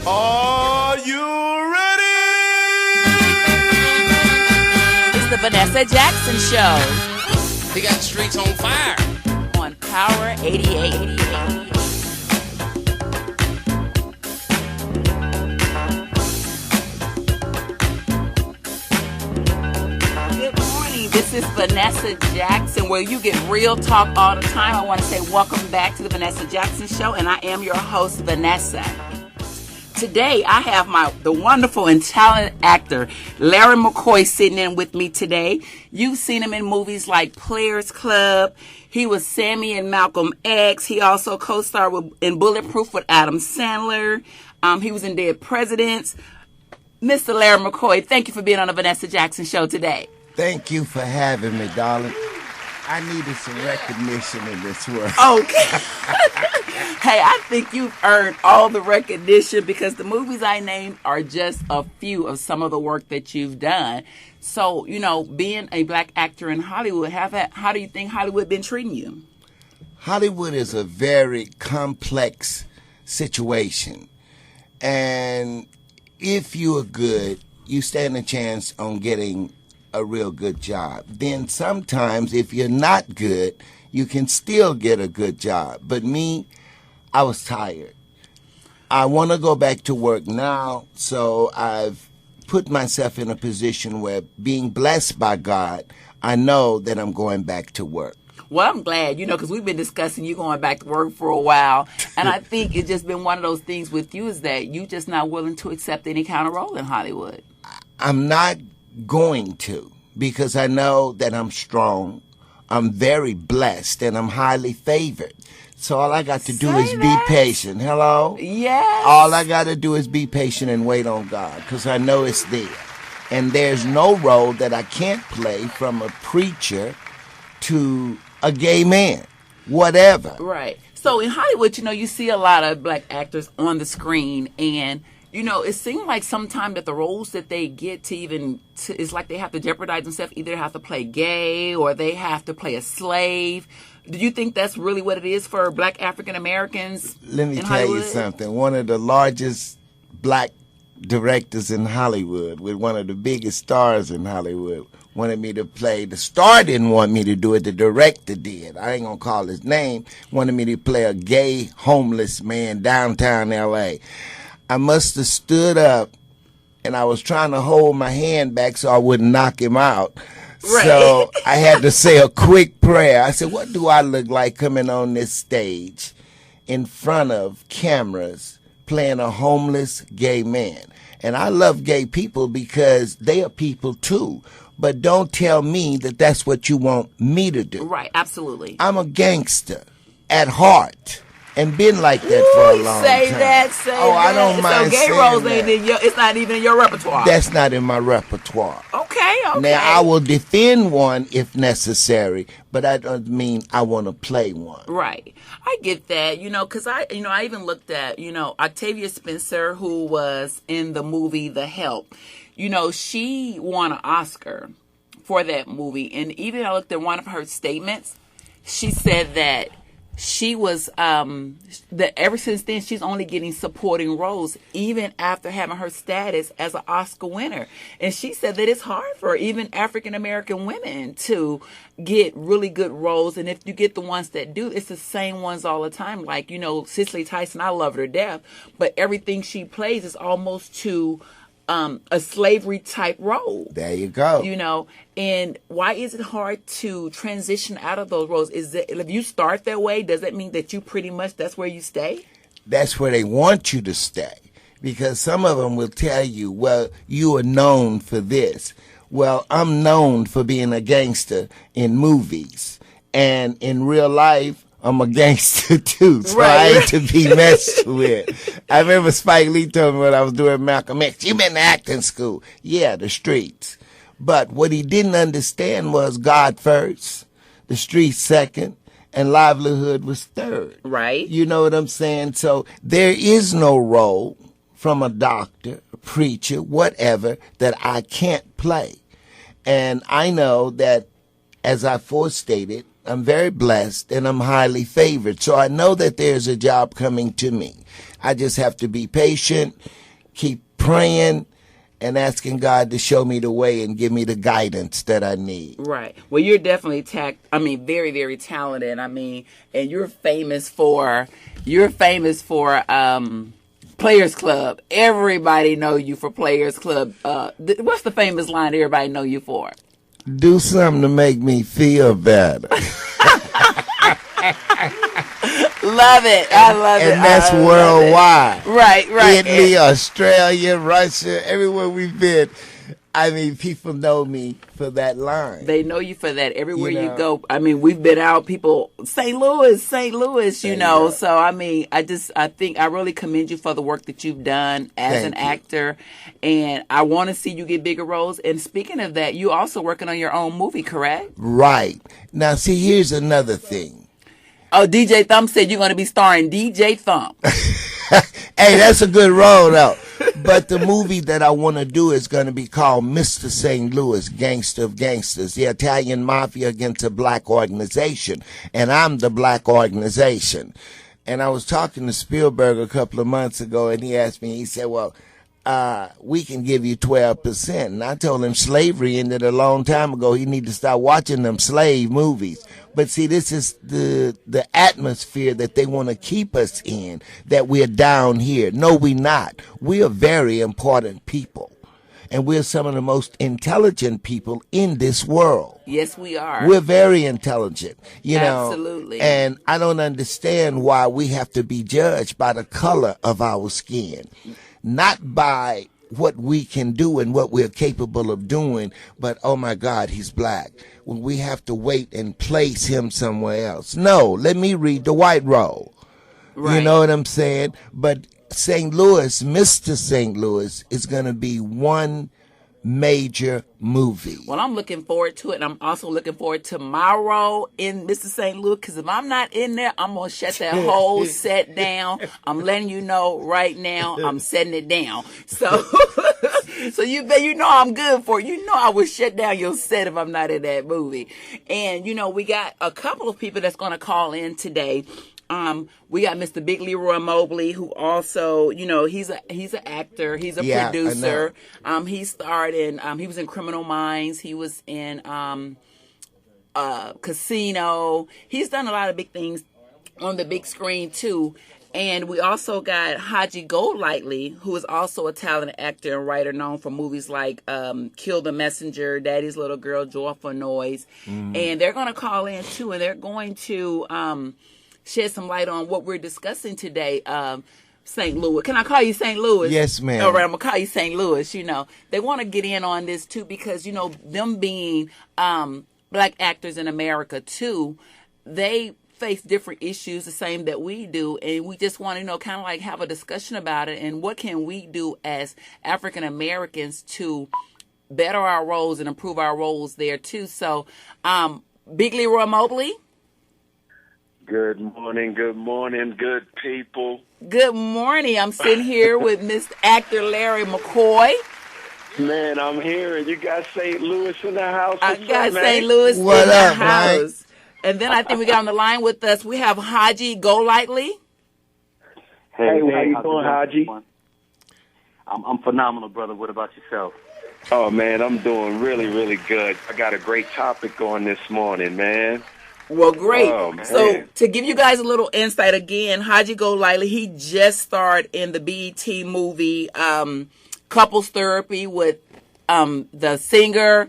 Are you ready? It's the Vanessa Jackson Show. He got the streets on fire. On Power 88. Good morning. This is Vanessa Jackson, where you get real talk all the time. I want to say welcome back to the Vanessa Jackson Show, and I am your host, Vanessa. Today, I have the wonderful and talented actor, Larry McCoy, sitting in with me today. You've seen him in movies like Players Club. He was Sammy in Malcolm X. He also co-starred in Bulletproof with Adam Sandler. He was in Dead Presidents. Mr. Larry McCoy, thank you for being on the Vanessa Jackson Show today. Thank you for having me, darling. I needed some recognition in this world. Okay. Hey, I think you've earned all the recognition because the movies I named are just a few of some of the work that you've done. So, being a black actor in Hollywood, how do you think Hollywood been treating you? Hollywood is a very complex situation. And if you are good, you stand a chance on getting a real good job. Then sometimes if you're not good, you can still get a good job. But me, I was tired. I want to go back to work now, so I've put myself in a position where, being blessed by God, I know that I'm going back to work. Well, I'm glad, because we've been discussing you going back to work for a while. And I think it's just been one of those things with you is that you just not willing to accept any kind of role in Hollywood. I'm not going to, because I know that I'm strong, I'm very blessed, and I'm highly favored. So all I got to do is be patient. Hello? Yes. All I got to do is be patient and wait on God, because I know it's there. And there's no role that I can't play, from a preacher to a gay man, whatever. Right. So in Hollywood, you see a lot of black actors on the screen, and it seems like sometimes that the roles that they get it's like they have to jeopardize themselves. Either have to play gay or they have to play a slave. Do you think that's really what it is for black African Americans? Let me in tell Hollywood? you something. One of the largest black directors in Hollywood, with one of the biggest stars in Hollywood, wanted me to play. The star didn't want me to do it. The director did. I ain't going to call his name. Wanted me to play a gay homeless man downtown L.A. I must have stood up, and I was trying to hold my hand back so I wouldn't knock him out. Right. So I had to say a quick prayer. I said, what do I look like coming on this stage in front of cameras playing a homeless gay man? And I love gay people because they are people too. But don't tell me that that's what you want me to do. Right, absolutely. I'm a gangster at heart. And been like that for a long time. Say that. I don't mind saying so gay roles ain't it's not even in your repertoire. That's not in my repertoire. Okay. Now, I will defend one if necessary, but that doesn't mean I want to play one. Right. I get that, because I even looked at, Octavia Spencer, who was in the movie The Help. She won an Oscar for that movie. And even I looked at one of her statements. She said that she was, that ever since then, she's only getting supporting roles, even after having her status as an Oscar winner. And she said that it's hard for even African-American women to get really good roles. And if you get the ones that do, it's the same ones all the time. Like, Cicely Tyson, I love her to death, but everything she plays is almost to a slavery type role. There you go. And why is it hard to transition out of those roles? Is that if you start that way, does that mean that you pretty much that's where you stay? That's where they want you to stay, because some of them will tell you, well, you are known for this. Well, I'm known for being a gangster in movies, and in real life, I'm a gangster too, so right. I ain't to be messed with. I remember Spike Lee told me when I was doing Malcolm X, you been to acting school. Yeah, the streets. But what he didn't understand was God first, the streets second, and livelihood was third. Right. You know what I'm saying? So there is no role from a doctor, a preacher, whatever, that I can't play. And I know that, as I forestated, I'm very blessed, and I'm highly favored. So I know that there's a job coming to me. I just have to be patient, keep praying, and asking God to show me the way and give me the guidance that I need. Right. Well, you're definitely very, very talented. And you're famous for Players Club. Everybody know you for Players Club. What's the famous line everybody know you for? Do something to make me feel better. Love it. I love it. And that's worldwide. Right. Italy, Australia, Russia, everywhere we've been. People know me for that line. They know you for that everywhere you go. We've been out, people, St. Louis, you know. So, I think I really commend you for the work that you've done as an actor. And I want to see you get bigger roles. And speaking of that, you also working on your own movie, correct? Right. Now, see, here's another thing. Oh, DJ Thump said you're going to be starring DJ Thump. Hey, that's a good role, though. But the movie that I want to do is going to be called Mr. St. Louis, Gangster of Gangsters, the Italian Mafia against a black organization. And I'm the black organization. And I was talking to Spielberg a couple of months ago, and he asked me, he said, well, we can give you 12%. And I told him slavery ended a long time ago. He need to start watching them slave movies. But see, this is the atmosphere that they want to keep us in, that we're down here. No, we're not. We are very important people. And we're some of the most intelligent people in this world. Yes, we are. We're very intelligent, you know. Absolutely. And I don't understand why we have to be judged by the color of our skin. Not by what we can do and what we're capable of doing, but, oh my God, he's black. Well, we have to wait and place him somewhere else. No, let me read the white role. Right. You know what I'm saying? But St. Louis, Mr. St. Louis, is going to be one major movie. Well, I'm looking forward to it. And I'm also looking forward to my role in Mr. St. Louis, because if I'm not in there, I'm going to shut that whole set down. I'm letting you know right now, I'm setting it down. So you bet you know I'm good for it. You know I will shut down your set if I'm not in that movie. And, we got a couple of people that's going to call in today. We got Mr. Big Leroy Mobley, who also, he's an actor, he's a producer. He starred in, he was in Criminal Minds, he was in Casino. He's done a lot of big things on the big screen too. And we also got Hajji Golightly, who is also a talented actor and writer known for movies like Kill the Messenger, Daddy's Little Girl, Joyful Noise. And they're going to call in too, and they're going to shed some light on what we're discussing today. St. Louis. Can I call you St. Louis? Yes, ma'am. All right, I'm going to call you St. Louis. They want to get in on this too because, them being black actors in America too, they face different issues the same that we do, and we just want to kind of like have a discussion about it and what can we do as African Americans to better our roles and improve our roles there too. So Big Leroy Mobley, good morning, good people. Good morning. I'm sitting here with Mr. Actor Larry McCoy. Man, I'm hearing you got St. Louis in the house. I got St. Louis in the house. And then I think we got on the line with us, we have Hajji Golightly. Hey, how you doing, Hajji? I'm phenomenal, brother. What about yourself? Oh, man, I'm doing really, really good. I got a great topic going this morning, man. Well, great. Oh, so to give you guys a little insight again, Hajji Golightly, he just starred in the BET movie Couples Therapy with the singer.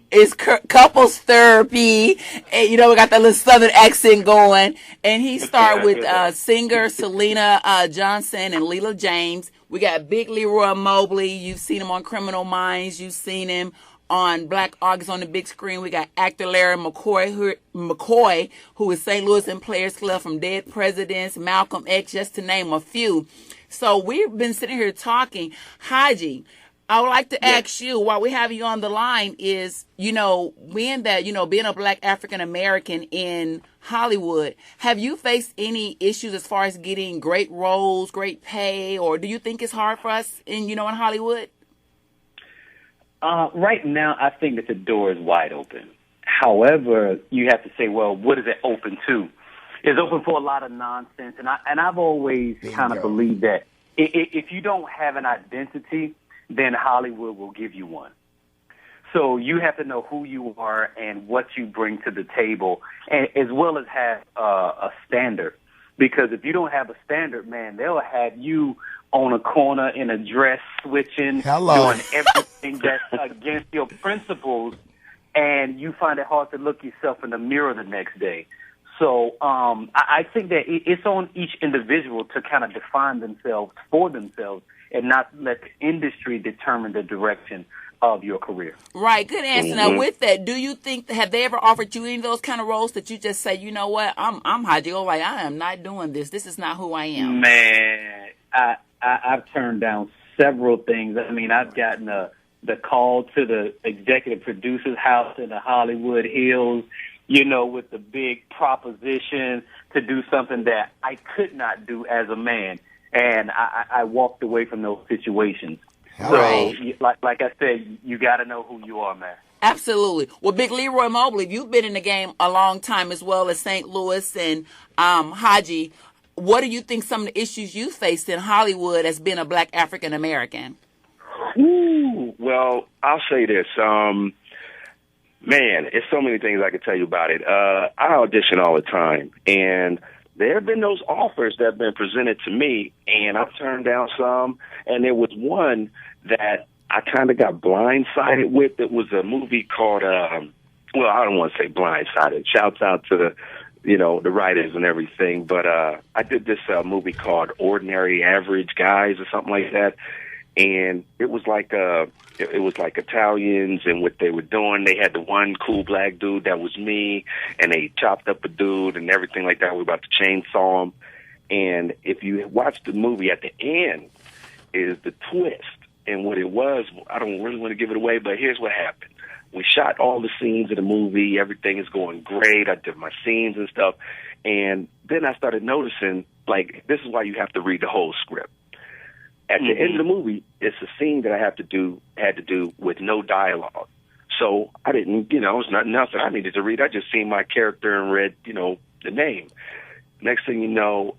It's Couples Therapy, and we got that little southern accent going. And he starred with singer Selena Johnson and Leela James. We got Big Leroy Mobley. You've seen him on Criminal Minds. You've seen him on Black August on the big screen. We got actor Larry McCoy, who is St. Louis and Players Club from Dead Presidents, Malcolm X, just to name a few. So we've been sitting here talking. Hajji, I would like to ask you, while we have you on the line, is, being a black African American in Hollywood, have you faced any issues as far as getting great roles, great pay, or do you think it's hard for us in Hollywood? Right now, I think that the door is wide open. However, you have to say, well, what is it open to? It's open for a lot of nonsense, and I've always kind of believed that if you don't have an identity, then Hollywood will give you one. So you have to know who you are and what you bring to the table, and as well as have a standard. Because if you don't have a standard, man, they'll have you on a corner in a dress, switching, doing everything that's against your principles, and you find it hard to look yourself in the mirror the next day. So I think that it's on each individual to kind of define themselves for themselves and not let the industry determine the direction of your career. Right. Good answer. Now, with that, do you think, have they ever offered you any of those kind of roles that you just say, you know what, I'm hajji, like, I am not doing this. This is not who I am. Man, I've turned down several things. I mean, I've gotten the call to the executive producer's house in the Hollywood Hills, you know, with the big proposition to do something that I could not do as a man. And I walked away from those situations. Right. So, like I said, you got to know who you are, man. Absolutely. Well, Big Leroy Mobley, you've been in the game a long time as well as St. Louis and Hajji. What do you think some of the issues you faced in Hollywood as being a black African American? Well, I'll say this. Man, it's so many things I could tell you about it. I audition all the time, and there have been those offers that have been presented to me, and I've turned down some, and there was one that I kind of got blindsided with. It was a movie called, well, I don't want to say blindsided. Shouts out to the writers and everything, but I did this movie called Ordinary Average Guys or something like that. And it was like Italians and what they were doing. They had the one cool black dude that was me, and they chopped up a dude and everything like that. We were about to chainsaw him. And if you watch the movie, at the end is the twist. And what it was, I don't really want to give it away, but here's what happened. We shot all the scenes of the movie. Everything is going great. I did my scenes and stuff. And then I started noticing, like, this is why you have to read the whole script. At the end of the movie, it's a scene that I had to do with no dialogue. So I didn't, it was nothing else that I needed to read. I just seen my character and read, the name. Next thing you know,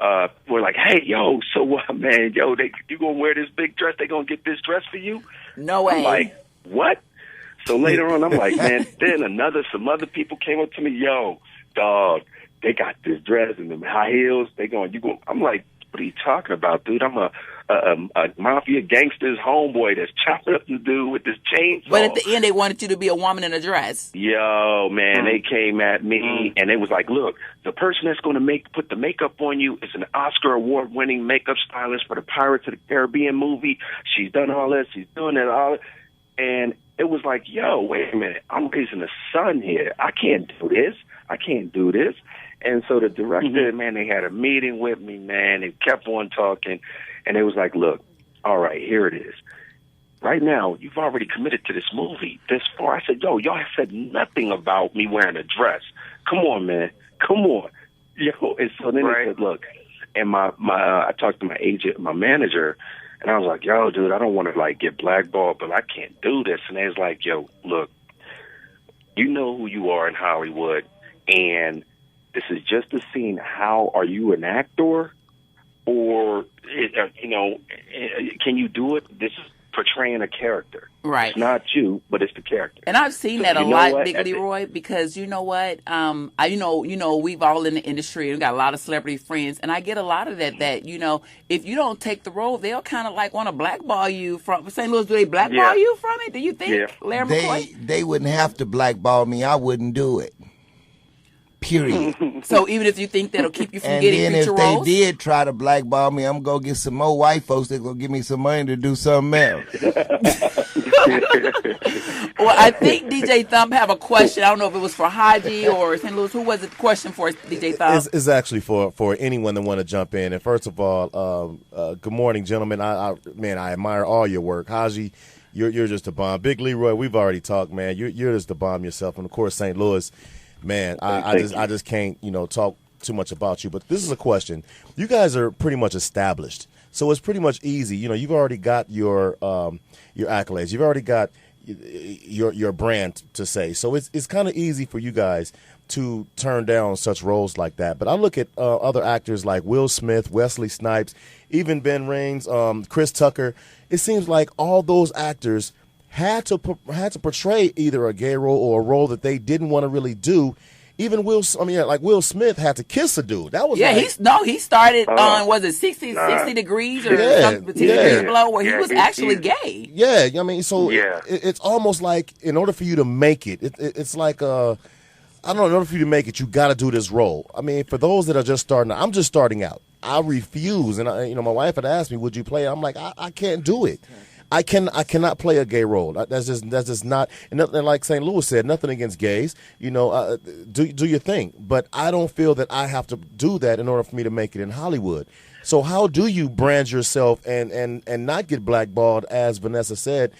we're like, hey, yo, so what, man? Yo, you going to wear this big dress? They going to get this dress for you? No way. I'm like, what? So later on, I'm like, man, then some other people came up to me, yo, dog, they got this dress and them high heels. I'm like, what are you talking about, dude? I'm a mafia gangster's homeboy that's chopping up the dude with this chainsaw. But at the end, they wanted you to be a woman in a dress. Yo, man, they came at me, and they was like, look, the person that's going to put the makeup on you is an Oscar award-winning makeup stylist for the Pirates of the Caribbean movie. She's done all this. She's doing it all. And it was like, yo, wait a minute. I'm raising a son here. I can't do this. And so the director, man, they had a meeting with me, man. They kept on talking. And they was like, look, all right, here it is. Right now, you've already committed to this movie this far. I said, yo, y'all said nothing about me wearing a dress. Come on, man. Come on. Yo, and so then they said, look, and I talked to my agent, my manager, and I was like, yo, dude, I don't want to, like, get blackballed, but I can't do this. And they was like, yo, look, you know who you are in Hollywood, and this is just a scene. How are you an actor? Or, can you do it? This is portraying a character. Right. It's not you, but it's the character. And I've seen that a lot, Big Leroy, because you know what? We've all in the industry and got a lot of celebrity friends, and I get a lot of that, if you don't take the role, they'll kind of like want to blackball you from St. Louis. Do they blackball you from it? Do you think, Larry McCoy? They wouldn't have to blackball me. I wouldn't do it. Period. So even if you think that'll keep you from and getting then future roles? if they did try to blackball me, I'm going to get some more white folks that going to give me some money to do something else. Well, I think DJ Thump have a question. I don't know if it was for Hajji or St. Louis. Who was the question for, DJ Thump? It's actually for anyone that want to jump in. And first of all, good morning, gentlemen. I admire all your work. Hajji, you're just a bomb. Big Leroy, we've already talked, man. You're just a bomb yourself. And, of course, St. Louis. Man, I just can't, talk too much about you. But this is a question. You guys are pretty much established, so it's pretty much easy. You've already got your accolades. You've already got your brand to say. So it's kind of easy for you guys to turn down such roles like that. But I look at other actors like Will Smith, Wesley Snipes, even Ben Rings, Chris Tucker. It seems like all those actors had to portray either a gay role or a role that they didn't want to really do. Even Will Smith had to kiss a dude. That was he started on, was it 60 degrees or something, 10 degrees below, where he was actually gay. Yeah, I mean, so it's almost like in order for you to make it, it's like I don't know, in order for you to make it, you got to do this role. I mean, for those that are just starting out, I'm just starting out. I refuse, and my wife had asked me, "Would you play?" I'm like, I can't do it. I cannot play a gay role. That's just not. And like St. Louis said, nothing against gays. Do your thing, but I don't feel that I have to do that in order for me to make it in Hollywood. So how do you brand yourself and not get blackballed, as Vanessa said,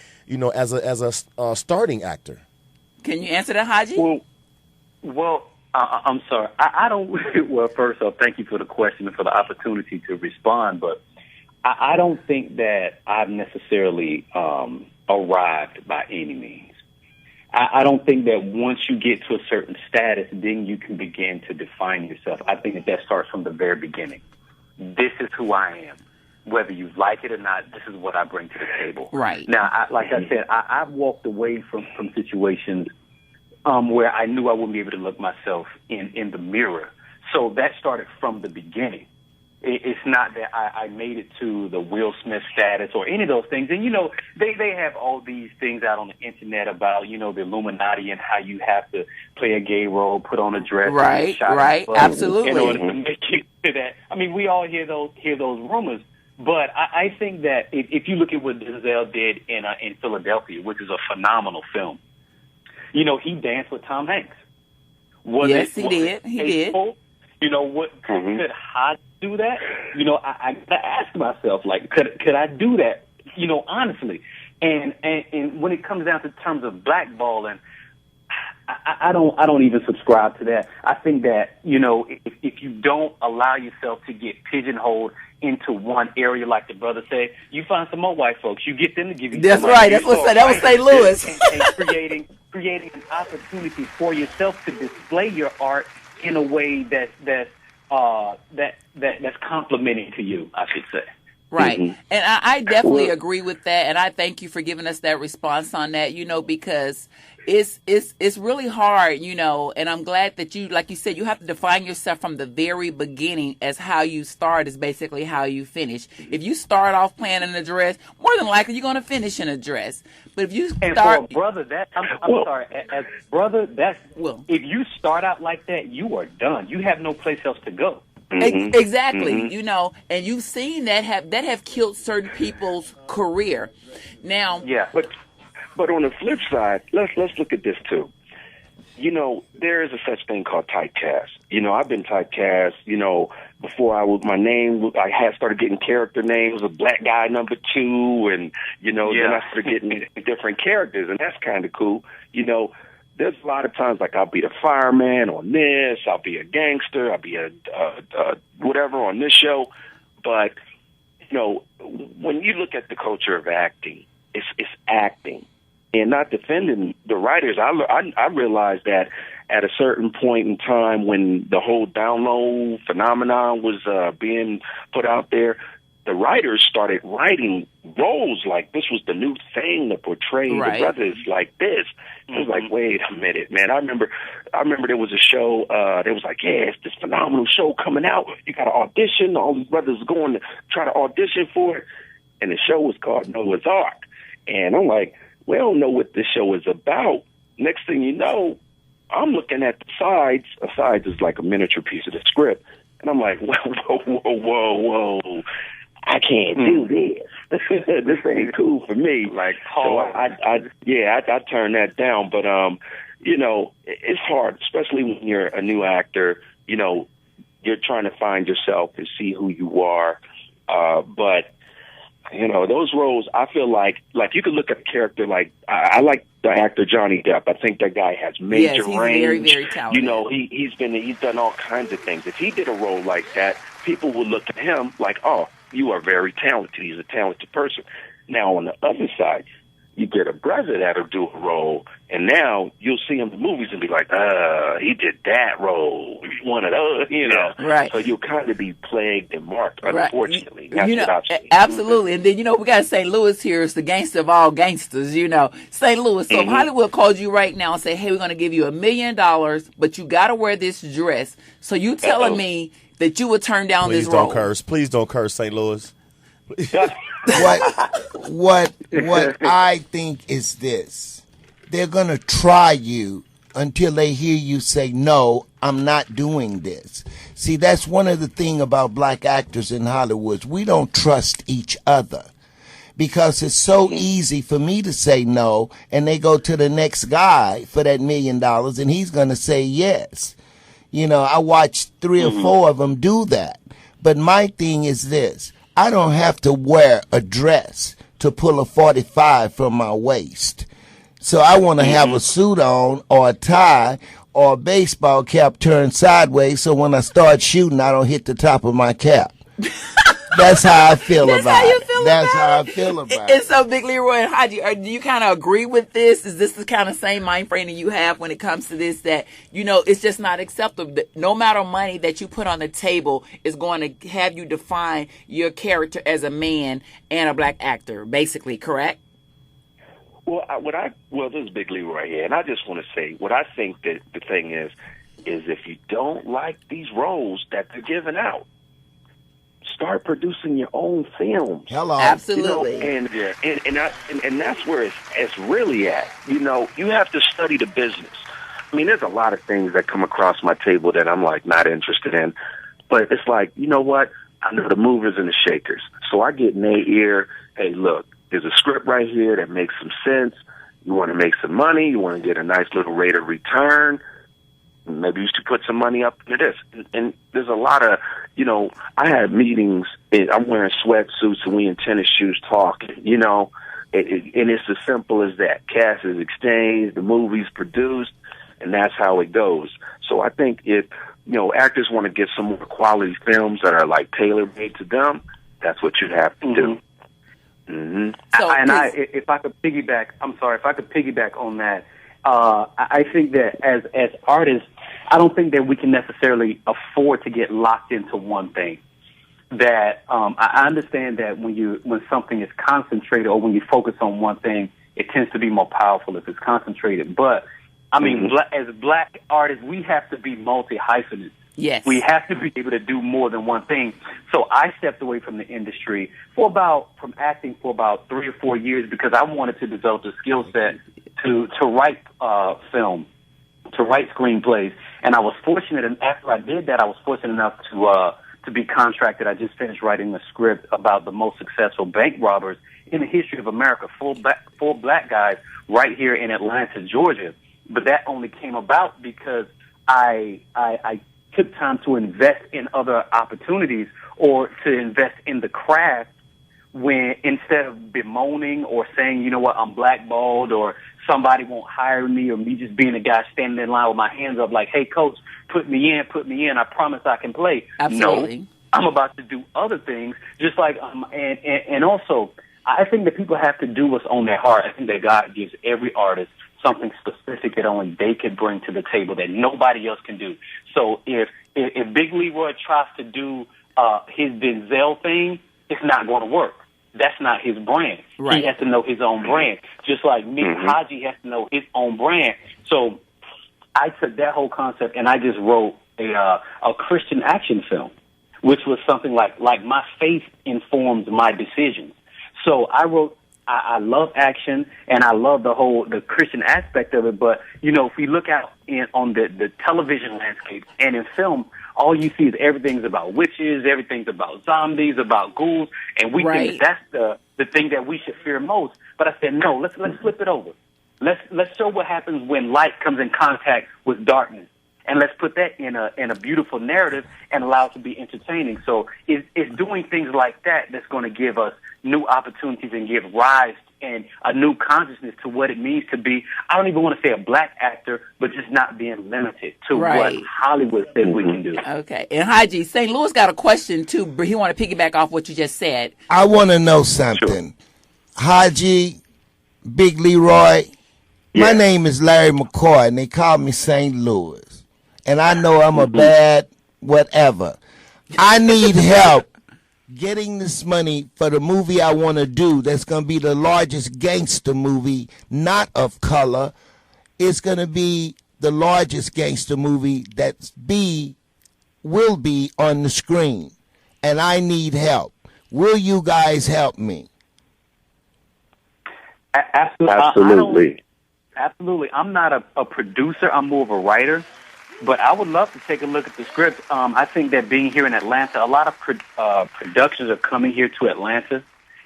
as a starting actor? Can you answer that, Hajji? Well, I'm sorry. I don't. Well, first off, thank you for the question and for the opportunity to respond. But I don't think that I've necessarily arrived by any means. I don't think that once you get to a certain status, then you can begin to define yourself. I think that starts from the very beginning. This is who I am. Whether you like it or not, this is what I bring to the table. Right. Now, like I said, I've walked away from situations where I knew I wouldn't be able to look myself in the mirror. So that started from the beginning. It's not that I made it to the Will Smith status or any of those things. And, they have all these things out on the internet about, the Illuminati and how you have to play a gay role, put on a dress. Right, absolutely. In order to make it to that. I mean, we all hear those rumors. But I think that if you look at what Denzel did in Philadelphia, which is a phenomenal film, he danced with Tom Hanks. He did. He did. Could Hajji do that? I gotta ask myself, like, could I do that? Honestly. And when it comes down to terms of blackballing, I don't even subscribe to that. I think that, if you don't allow yourself to get pigeonholed into one area, like the brother said, you find some more white folks. You get them to give you. That's right. That was St. Louis. and creating an opportunity for yourself to display your art in a way that's complimenting to you, I should say. Right. Mm-hmm. And I definitely agree with that. And I thank you for giving us that response on that, because it's really hard, and I'm glad that you, like you said, you have to define yourself from the very beginning as how you start is basically how you finish. If you start off playing in a dress, more than likely you're going to finish in a dress. But if you start... And for a brother, I'm sorry, as brother, if you start out like that, you are done. You have no place else to go. Mm-hmm. Exactly, mm-hmm. And you've seen that have killed certain people's career. Now, yeah, but on the flip side, let's look at this too. There is a such thing called typecast. I've been typecast. Before my name, I had started getting character names of Black Guy Number 2, and then I started getting different characters, and that's kind of cool. There's a lot of times, like, I'll be the fireman on this, I'll be a gangster, I'll be a whatever on this show. But, when you look at the culture of acting, it's acting. And not defending the writers, I realized that at a certain point in time when the whole down low phenomenon was being put out there, the writers started writing roles like this was the new thing to portray the brothers like this. It was like, wait a minute, man. I remember there was a show, they was like, yeah, it's this phenomenal show coming out. You got to audition. All these brothers going to try to audition for it. And the show was called Noah's Ark. And I'm like, we don't know what this show is about. Next thing you know, I'm looking at the sides. The sides is like a miniature piece of the script. And I'm like, whoa. I can't do this. This ain't cool for me. Like, so I turned that down. But, it's hard, especially when you're a new actor. You're trying to find yourself and see who you are. But, those roles, I feel like you could look at a character like, I like the actor Johnny Depp. I think that guy has major range. Very, very talented. He's done all kinds of things. If he did a role like that, people would look at him like, oh, you are very talented. He's a talented person. Now, on the other side, you get a brother that'll do a role, and now you'll see him in the movies and be like, he did that role. One of those, you know. Right. So you'll kind of be plagued and marked, unfortunately. Right. That's what I've seen. Absolutely. And then, we got St. Louis here is the gangster of all gangsters, St. Louis. So if Hollywood called you right now and say, hey, we're going to give you $1 million, but you got to wear this dress. So you telling me that you would turn down this role? Please don't curse, St. Louis. What I think is this: they're gonna try you until they hear you say, "No, I'm not doing this." See, that's one of the things about black actors in Hollywood. We don't trust each other because it's so easy for me to say no, and they go to the next guy for that $1 million, and he's gonna say yes. I watched 3 or 4 of them do that. But my thing is this: I don't have to wear a dress to pull a 45 from my waist. So I want to have a suit on or a tie or a baseball cap turned sideways so when I start shooting, I don't hit the top of my cap. That's how I feel about it. That's how I feel about it. And so, Big Leroy and Hajji, do you kind of agree with this? Is this the kind of same mind frame that you have when it comes to this, that, it's just not acceptable? That no matter money that you put on the table is going to have you define your character as a man and a black actor, basically, correct? Well, this is Big Leroy here, and I just want to say what I think that the thing is if you don't like these roles that they're giving out, start producing your own films. Hello. Absolutely. And that's where it's really at. You have to study the business. I mean, there's a lot of things that come across my table that I'm like not interested in. But it's like, you know what? I know the movers and the shakers. So I get in their ear, hey, look, there's a script right here that makes some sense. You want to make some money. You want to get a nice little rate of return. Maybe you should put some money up into this. And there's a lot of, I had meetings, and I'm wearing sweatsuits and we in tennis shoes talking, and it's as simple as that. Cast is exchanged, the movie's produced, and that's how it goes. So I think if, actors want to get some more quality films that are like tailor-made to them, that's what you have to do. Mm-hmm. So, if I could piggyback on that, I think that as artists, I don't think that we can necessarily afford to get locked into one thing. That I understand that when something is concentrated or when you focus on one thing, it tends to be more powerful if it's concentrated. But I mean, as black artists, we have to be multi-hyphenate. Yes. We have to be able to do more than one thing. So I stepped away from the industry from acting for about 3 or 4 years because I wanted to develop the skill set to write film, to write screenplays. And I was fortunate, and after I did that, I was fortunate enough to be contracted. I just finished writing a script about the most successful bank robbers in the history of America, four black guys right here in Atlanta, Georgia. But that only came about because I took time to invest in other opportunities or to invest in the craft when instead of bemoaning or saying, you know what, I'm blackballed or somebody won't hire me or me just being a guy standing in line with my hands up like, hey, coach, put me in. I promise I can play. Absolutely. No, I'm about to do other things just like, and also I think that people have to do what's on their heart. I think that God gives every artist something specific that only they can bring to the table that nobody else can do. So if Big Leroy tries to do his Denzel thing, it's not going to work. That's not his brand. Right. He has to know his own brand. Just like me, Hajji has to know his own brand. So I took that whole concept and I just wrote a Christian action film, which was something like my faith informs my decisions. So I wrote. I love action and I love the Christian aspect of it. But if we look out on the television landscape and in film, all you see is everything's about witches, everything's about zombies, about ghouls, and we think that's the thing that we should fear most. But I said no. Let's flip it over. Let's show what happens when light comes in contact with darkness. And let's put that in a beautiful narrative and allow it to be entertaining. So it's doing things like that that's going to give us new opportunities and give rise and a new consciousness to what it means to be, I don't even want to say a black actor, but just not being limited to what Hollywood says we can do. Okay. And Hajji, St. Louis got a question, too, but he want to piggyback off what you just said. I want to know something. Hajji, Big Leroy, my Yeah. name is Larry McCoy, and they call me St. Louis. And I know I'm a bad whatever. I need help getting this money for the movie I want to do. That's going to be the largest gangster movie, not of color. It's going to be the largest gangster movie will be on the screen. And I need help. Will you guys help me? Absolutely. Absolutely. I'm not a producer. I'm more of a writer. But I would love to take a look at the script. I think that being here in Atlanta, a lot of productions are coming here to Atlanta.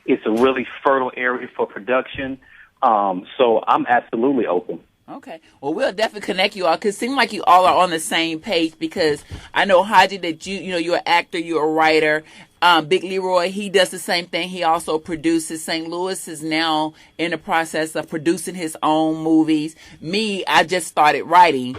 It's a really fertile area for production. So I'm absolutely open. Okay. Well, we'll definitely connect you all because it seems like you all are on the same page because I know, Hajji, that you're an actor, you're a writer. Big Leroy, he does the same thing. He also produces. St. Louis is now in the process of producing his own movies. Me, I just started writing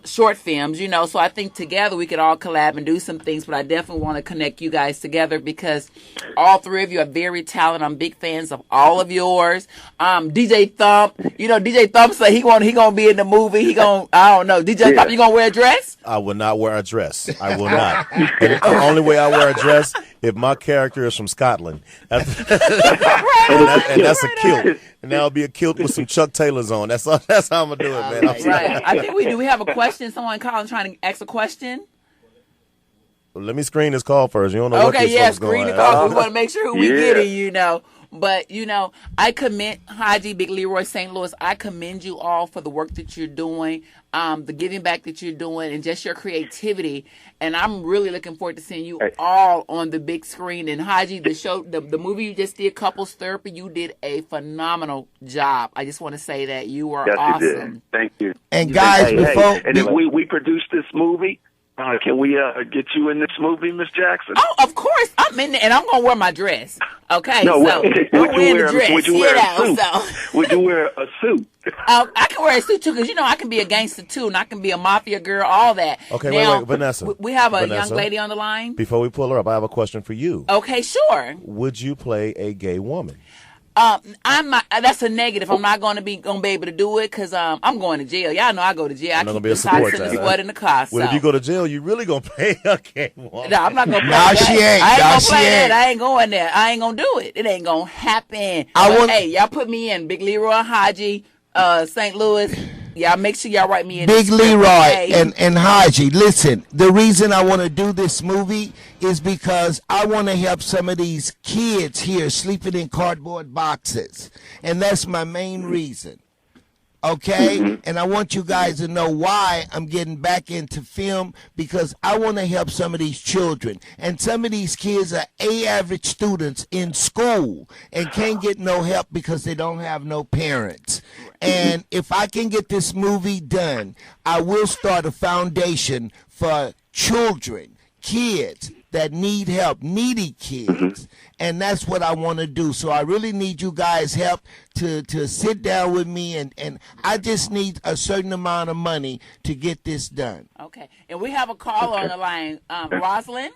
short films, so I think together we could all collab and do some things, but I definitely want to connect you guys together because all three of you are very talented. I'm big fans of all of yours. DJ Thump, DJ Thump said he gonna be in the movie. I don't know. DJ Thump, you gonna wear a dress? I will not wear a dress. I will not. And the only way I wear a dress if my character is from Scotland. And that's a kilt. And that'll be a kilt with some Chuck Taylors on. That's how I'm gonna do it, man. Right. I think we do. We have a question. Someone calling trying to ask a question. Let me screen this call first. You don't know what this is going on. Screen the call. We want to make sure who we getting, But, I commend Hajji, Big Leroy, St. Louis. I commend you all for the work that you're doing, the giving back that you're doing, and just your creativity. And I'm really looking forward to seeing you all on the big screen. And Hajji, the show, the movie you just did, Couples Therapy, you did a phenomenal job. I just want to say that you were awesome. You did. Thank you. And guys, and if we produce this movie, can we get you in this movie, Miss Jackson? Oh, of course. I'm in there, and I'm going to wear my dress. Okay, no, so would you wear a suit? Would you wear a suit? I can wear a suit, too, because, I can be a gangster, too, and I can be a mafia girl, all that. Okay, now, wait, Vanessa. We have a young lady on the line. Before we pull her up, I have a question for you. Okay, sure. Would you play a gay woman? I'm not. That's a negative. I'm not going to be able to do it because I'm going to jail. Y'all know I go to jail. I'm not gonna be a support type. Sweat in the car. Well, if you go to jail, you really gonna play a gay woman. No, I'm not gonna play. No, she ain't. I ain't gonna play that. I ain't going there. I ain't gonna do it. It ain't gonna happen. Hey, y'all put me in. Big Leroy, Hajji, St. Louis. Y'all make sure y'all write me in. Big Leroy and Hajji, listen, the reason I want to do this movie is because I want to help some of these kids here sleeping in cardboard boxes. And that's my main reason. Okay? And I want you guys to know why I'm getting back into film, because I want to help some of these children. And some of these kids are average students in school and can't get no help because they don't have no parents. And if I can get this movie done, I will start a foundation for children, kids that need help, needy kids. And that's what I want to do. So I really need you guys' help to sit down with me, and I just need a certain amount of money to get this done. Okay. And we have a caller on the line. Rosalind?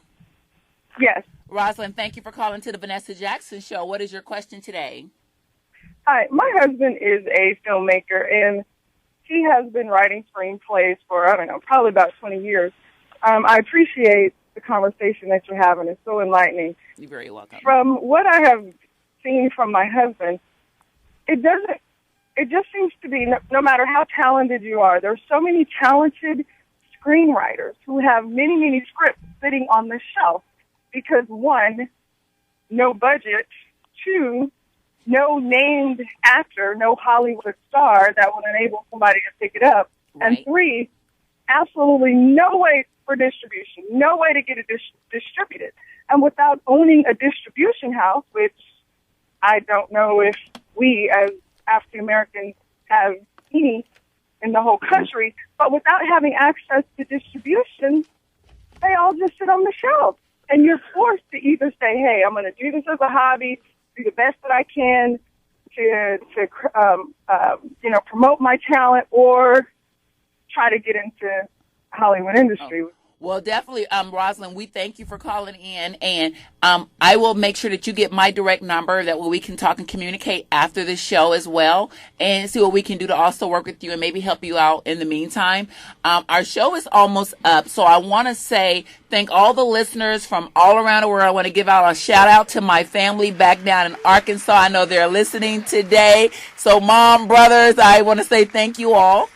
Yes. Rosalind, thank you for calling to the Vanessa Jackson Show. What is your question today? Hi, my husband is a filmmaker, and he has been writing screenplays for, probably about 20 years. I appreciate the conversation that you're having. It's so enlightening. You're very welcome. From what I have seen from my husband, it just seems to be, no matter how talented you are, there's so many talented screenwriters who have many, many scripts sitting on the shelf because, one, no budget, two, no named actor, no Hollywood star that would enable somebody to pick it up, and three, absolutely no way for distribution, no way to get it distributed. And without owning a distribution house, which I don't know if we as African Americans have any in the whole country, but without having access to distribution, they all just sit on the shelf. And you're forced to either say, hey, I'm going to do this as a hobby, do the best that I can to promote my talent, or try to get into Hollywood industry. Well, definitely, Rosalind, we thank you for calling in, and I will make sure that you get my direct number. That way we can talk and communicate after the show as well, and see what we can do to also work with you and maybe help you out in the meantime. Our show is almost up, so I want to say thank all the listeners from all around the world. I want to give out a shout out to my family back down in Arkansas. I know they're listening today. So, mom, brothers, I want to say thank you all,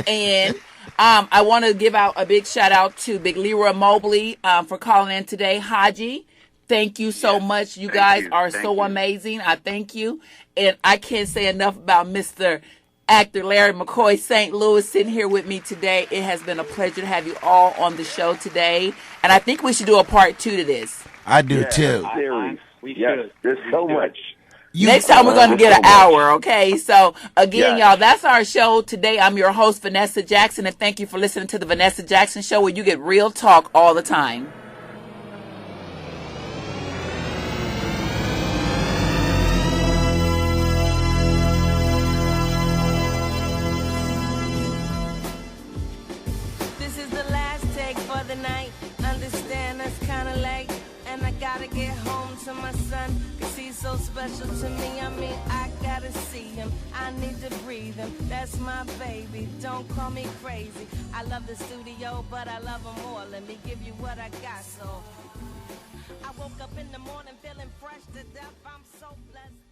and. I want to give out a big shout out to Big Leroy Mobley for calling in today. Hajji, thank you so much. You guys are so amazing. I thank you. And I can't say enough about Mr. Actor Larry McCoy St. Louis sitting here with me today. It has been a pleasure to have you all on the show today. And I think we should do a part 2 to this. I do too. We should. There's so much. Next time we're going to get an hour, okay? So, again, y'all, that's our show today. I'm your host, Vanessa Jackson, and thank you for listening to the Vanessa Jackson Show, where you get real talk all the time. This is the last take for the night. Understand that's kind of late, and I gotta get home to my son. So special to me, I mean, I gotta see him. I need to breathe him. That's my baby. Don't call me crazy. I love the studio, but I love him more. Let me give you what I got. So I woke up in the morning feeling fresh to death. I'm so blessed.